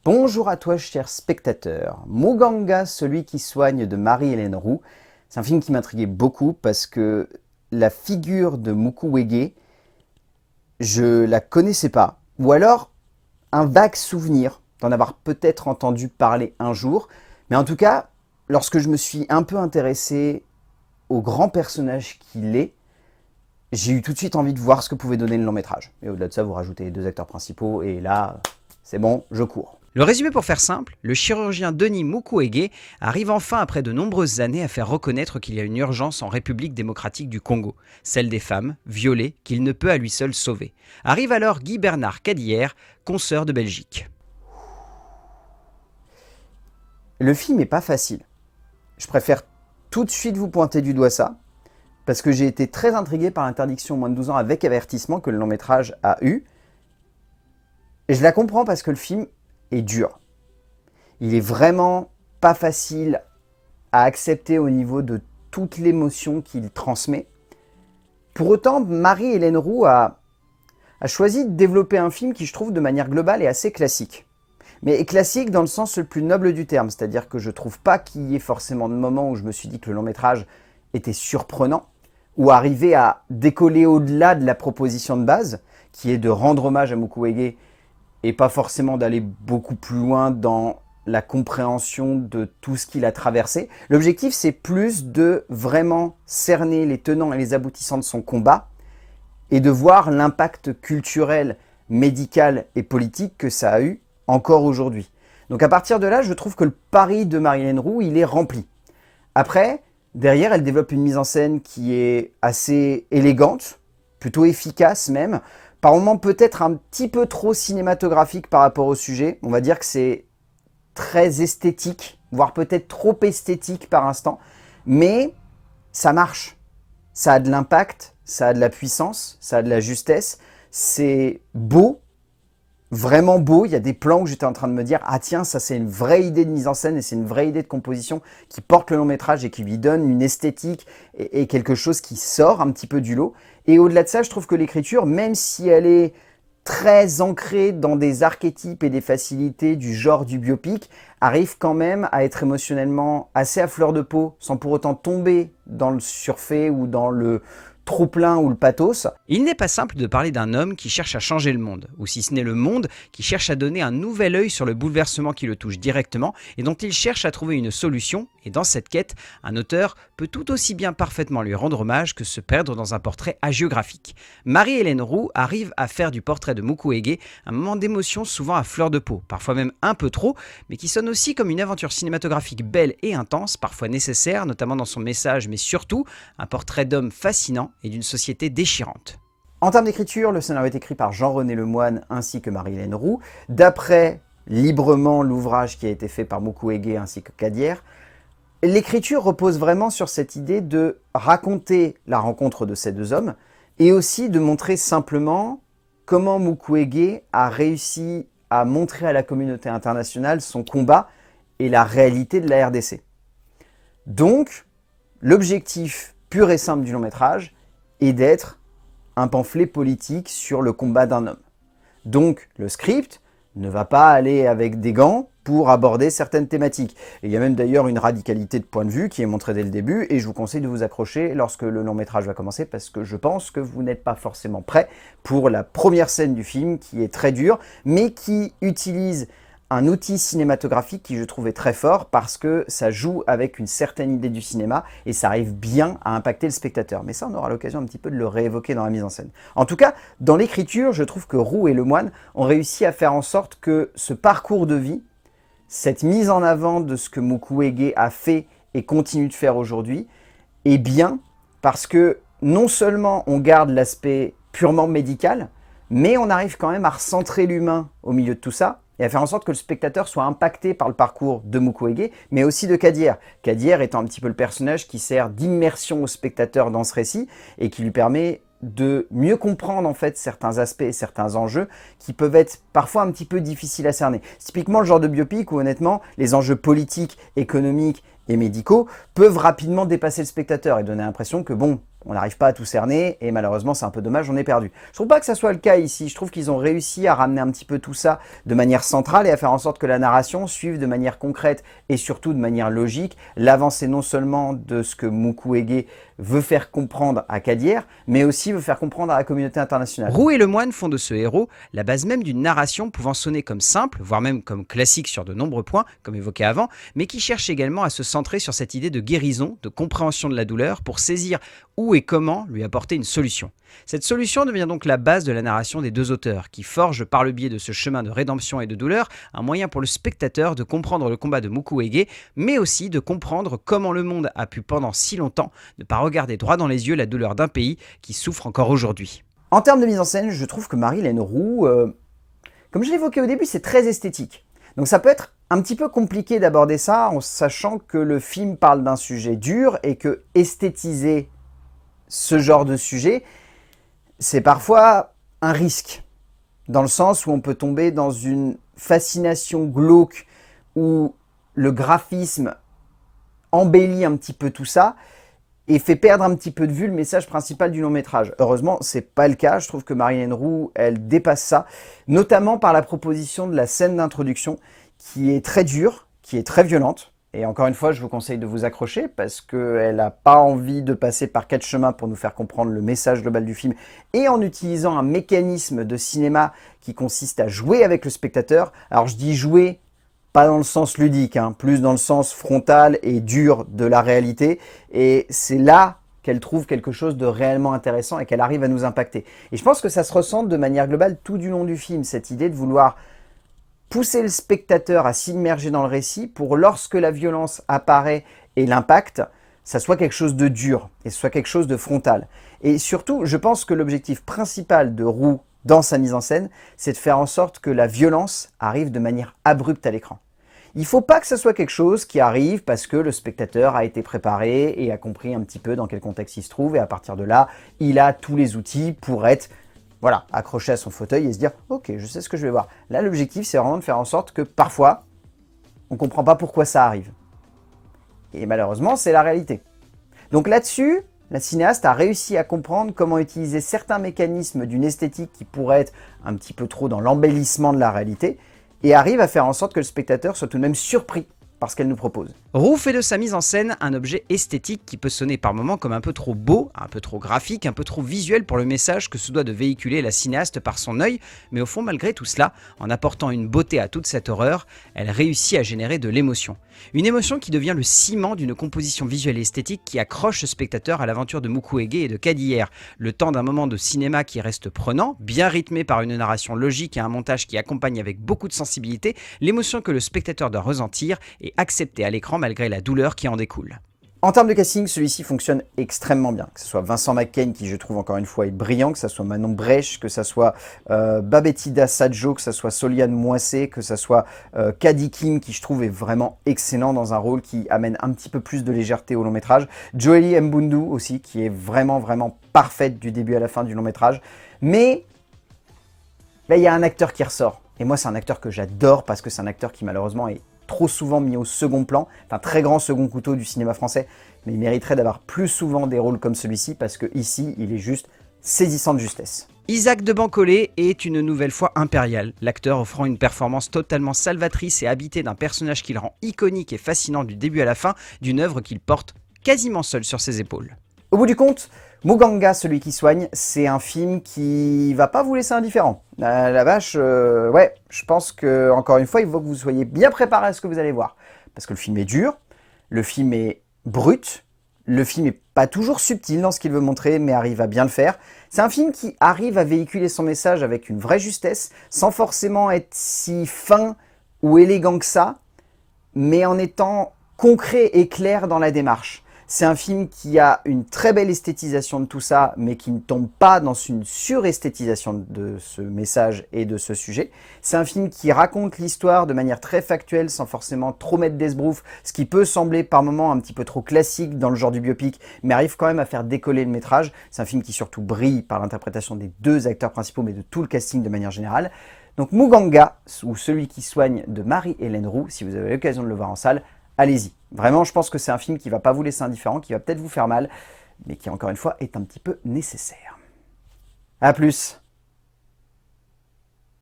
Bonjour à toi, cher spectateur. Muganga, celui qui soigne de Marie-Hélène Roux. C'est un film qui m'intriguait beaucoup parce que la figure de Mukwege, je la connaissais pas. Ou alors, un vague souvenir d'en avoir peut-être entendu parler un jour. Mais en tout cas, lorsque je me suis un peu intéressé au grand personnage qu'il est, j'ai eu tout de suite envie de voir ce que pouvait donner le long métrage. Et au-delà de ça, vous rajoutez les deux acteurs principaux et là, c'est bon, je cours. Le résumé pour faire simple, le chirurgien Denis Mukwege arrive enfin après de nombreuses années à faire reconnaître qu'il y a une urgence en République démocratique du Congo, celle des femmes, violées, qu'il ne peut à lui seul sauver. Arrive alors Guy Bernard Cadière, consoeur de Belgique. Le film n'est pas facile. Je préfère tout de suite vous pointer du doigt ça, parce que j'ai été très intrigué par l'interdiction aux moins de 12 ans avec avertissement que le long métrage a eu. Et je la comprends parce que le film est dur. Il est vraiment pas facile à accepter au niveau de toute l'émotion qu'il transmet. Pour autant, Marie-Hélène Roux a choisi de développer un film qui, je trouve, de manière globale est assez classique. Mais classique dans le sens le plus noble du terme, c'est-à-dire que je trouve pas qu'il y ait forcément de moments où je me suis dit que le long métrage était surprenant, ou arriver à décoller au-delà de la proposition de base, qui est de rendre hommage à Mukwege et pas forcément d'aller beaucoup plus loin dans la compréhension de tout ce qu'il a traversé. L'objectif, c'est plus de vraiment cerner les tenants et les aboutissants de son combat et de voir l'impact culturel, médical et politique que ça a eu encore aujourd'hui. Donc à partir de là, je trouve que le pari de Marie-Hélène Roux, il est rempli. Après, derrière, elle développe une mise en scène qui est assez élégante, plutôt efficace même, par moments peut-être un petit peu trop cinématographique par rapport au sujet. On va dire que c'est très esthétique, voire peut-être trop esthétique par instant, mais ça marche. Ça a de l'impact, ça a de la puissance, ça a de la justesse, c'est beau, vraiment beau. Il y a des plans où j'étais en train de me dire « Ah tiens, ça c'est une vraie idée de mise en scène et c'est une vraie idée de composition qui porte le long métrage et qui lui donne une esthétique et quelque chose qui sort un petit peu du lot. » Et au-delà de ça, je trouve que l'écriture, même si elle est très ancrée dans des archétypes et des facilités du genre du biopic, arrive quand même à être émotionnellement assez à fleur de peau, sans pour autant tomber dans le surfait ou dans le trop-plein ou le pathos. Il n'est pas simple de parler d'un homme qui cherche à changer le monde, ou si ce n'est le monde qui cherche à donner un nouvel œil sur le bouleversement qui le touche directement et dont il cherche à trouver une solution. Et dans cette quête, un auteur peut tout aussi bien parfaitement lui rendre hommage que se perdre dans un portrait hagiographique. Marie-Hélène Roux arrive à faire du portrait de Mukwege un moment d'émotion souvent à fleur de peau, parfois même un peu trop, mais qui sonne aussi comme une aventure cinématographique belle et intense, parfois nécessaire, notamment dans son message, mais surtout un portrait d'homme fascinant et d'une société déchirante. En termes d'écriture, le scénario est écrit par Jean-René Lemoine ainsi que Marie-Hélène Roux, d'après librement l'ouvrage qui a été fait par Mukwege ainsi que Cadière. L'écriture repose vraiment sur cette idée de raconter la rencontre de ces deux hommes et aussi de montrer simplement comment Mukwege a réussi à montrer à la communauté internationale son combat et la réalité de la RDC. Donc, l'objectif pur et simple du long métrage est d'être un pamphlet politique sur le combat d'un homme. Donc, le script ne va pas aller avec des gants pour aborder certaines thématiques. Et il y a même d'ailleurs une radicalité de point de vue qui est montrée dès le début, et je vous conseille de vous accrocher lorsque le long métrage va commencer, parce que je pense que vous n'êtes pas forcément prêt pour la première scène du film, qui est très dure, mais qui utilise un outil cinématographique qui je trouvais très fort parce que ça joue avec une certaine idée du cinéma et ça arrive bien à impacter le spectateur. Mais ça, on aura l'occasion un petit peu de le réévoquer dans la mise en scène. En tout cas, dans l'écriture, je trouve que Roux et Lemoine ont réussi à faire en sorte que ce parcours de vie, cette mise en avant de ce que Mukwege a fait et continue de faire aujourd'hui, est bien parce que non seulement on garde l'aspect purement médical, mais on arrive quand même à recentrer l'humain au milieu de tout ça, et à faire en sorte que le spectateur soit impacté par le parcours de Mukwege, mais aussi de Cadière. Cadière étant un petit peu le personnage qui sert d'immersion au spectateur dans ce récit et qui lui permet de mieux comprendre en fait certains aspects et certains enjeux qui peuvent être parfois un petit peu difficiles à cerner. C'est typiquement le genre de biopic où honnêtement les enjeux politiques, économiques et médicaux peuvent rapidement dépasser le spectateur et donner l'impression que bon, on n'arrive pas à tout cerner et malheureusement c'est un peu dommage, on est perdu. Je trouve pas que ça soit le cas ici, je trouve qu'ils ont réussi à ramener un petit peu tout ça de manière centrale et à faire en sorte que la narration suive de manière concrète et surtout de manière logique l'avancée non seulement de ce que Mukwege veut faire comprendre à Kadier, mais aussi veut faire comprendre à la communauté internationale. Roux et le moine font de ce héros la base même d'une narration pouvant sonner comme simple, voire même comme classique sur de nombreux points, comme évoqué avant, mais qui cherche également à se centrer sur cette idée de guérison, de compréhension de la douleur, pour saisir où et comment lui apporter une solution. Cette solution devient donc la base de la narration des deux auteurs, qui forgent par le biais de ce chemin de rédemption et de douleur un moyen pour le spectateur de comprendre le combat de Mukwege, mais aussi de comprendre comment le monde a pu pendant si longtemps ne pas regarder droit dans les yeux la douleur d'un pays qui souffre encore aujourd'hui. En termes de mise en scène, je trouve que Marie-Hélène Roux, comme je l'évoquais au début, c'est très esthétique. Donc ça peut être un petit peu compliqué d'aborder ça en sachant que le film parle d'un sujet dur et que esthétiser ce genre de sujet, c'est parfois un risque. Dans le sens où on peut tomber dans une fascination glauque où le graphisme embellit un petit peu tout ça et fait perdre un petit peu de vue le message principal du long métrage. Heureusement, c'est pas le cas. Je trouve que Marie-Hélène Roux, elle dépasse ça, notamment par la proposition de la scène d'introduction qui est très dure, qui est très violente. Et encore une fois, je vous conseille de vous accrocher parce qu'elle n'a pas envie de passer par 4 chemins pour nous faire comprendre le message global du film et en utilisant un mécanisme de cinéma qui consiste à jouer avec le spectateur. Alors je dis jouer, pas dans le sens ludique, plus dans le sens frontal et dur de la réalité. Et c'est là qu'elle trouve quelque chose de réellement intéressant et qu'elle arrive à nous impacter. Et je pense que ça se ressent de manière globale tout du long du film, cette idée de vouloir pousser le spectateur à s'immerger dans le récit pour lorsque la violence apparaît et l'impact, ça soit quelque chose de dur et ce soit quelque chose de frontal. Et surtout, je pense que l'objectif principal de Roux dans sa mise en scène, c'est de faire en sorte que la violence arrive de manière abrupte à l'écran. Il ne faut pas que ce soit quelque chose qui arrive parce que le spectateur a été préparé et a compris un petit peu dans quel contexte il se trouve et à partir de là, il a tous les outils pour être accroché à son fauteuil et se dire « Ok, je sais ce que je vais voir ». Là, l'objectif, c'est vraiment de faire en sorte que parfois, on ne comprend pas pourquoi ça arrive. Et malheureusement, c'est la réalité. Donc là-dessus, la cinéaste a réussi à comprendre comment utiliser certains mécanismes d'une esthétique qui pourrait être un petit peu trop dans l'embellissement de la réalité et arrive à faire en sorte que le spectateur soit tout de même surpris par ce qu'elle nous propose. Roux fait de sa mise en scène un objet esthétique qui peut sonner par moments comme un peu trop beau, un peu trop graphique, un peu trop visuel pour le message que se doit de véhiculer la cinéaste par son œil, mais au fond, malgré tout cela, en apportant une beauté à toute cette horreur, elle réussit à générer de l'émotion. Une émotion qui devient le ciment d'une composition visuelle et esthétique qui accroche le spectateur à l'aventure de Mukwege et de Kadier, le temps d'un moment de cinéma qui reste prenant, bien rythmé par une narration logique et un montage qui accompagne avec beaucoup de sensibilité l'émotion que le spectateur doit ressentir et accepter à l'écran malgré la douleur qui en découle. En termes de casting, celui-ci fonctionne extrêmement bien. Que ce soit Vincent McCain, qui je trouve encore une fois est brillant, que ce soit Manon Brèche, que ce soit Babetida Sadjo, que ce soit Soliane Moissé, que ce soit Kadi Kim, qui je trouve est vraiment excellent dans un rôle qui amène un petit peu plus de légèreté au long métrage. Joely Mbundu aussi, qui est vraiment parfaite du début à la fin du long métrage. Mais là, il y a un acteur qui ressort. Et moi, c'est un acteur que j'adore parce que c'est un acteur qui malheureusement est trop souvent mis au second plan, un très grand second couteau du cinéma français, mais il mériterait d'avoir plus souvent des rôles comme celui-ci parce que ici, il est juste saisissant de justesse. Isaac de Bancolé est une nouvelle fois impérial, l'acteur offrant une performance totalement salvatrice et habitée d'un personnage qu'il rend iconique et fascinant du début à la fin, d'une œuvre qu'il porte quasiment seul sur ses épaules. Au bout du compte, Muganga, celui qui soigne, c'est un film qui va pas vous laisser indifférent. La vache, ouais, je pense que encore une fois, il faut que vous soyez bien préparé à ce que vous allez voir. Parce que le film est dur, le film est brut, le film est pas toujours subtil dans ce qu'il veut montrer, mais arrive à bien le faire. C'est un film qui arrive à véhiculer son message avec une vraie justesse, sans forcément être si fin ou élégant que ça, mais en étant concret et clair dans la démarche. C'est un film qui a une très belle esthétisation de tout ça, mais qui ne tombe pas dans une suresthétisation de ce message et de ce sujet. C'est un film qui raconte l'histoire de manière très factuelle, sans forcément trop mettre d'esbrouf, ce qui peut sembler par moments un petit peu trop classique dans le genre du biopic, mais arrive quand même à faire décoller le métrage. C'est un film qui surtout brille par l'interprétation des deux acteurs principaux, mais de tout le casting de manière générale. Donc Muganga, ou Celui qui soigne de Marie-Hélène Roux, si vous avez l'occasion de le voir en salle, allez-y. Vraiment, je pense que c'est un film qui ne va pas vous laisser indifférent, qui va peut-être vous faire mal, mais qui encore une fois est un petit peu nécessaire. A plus!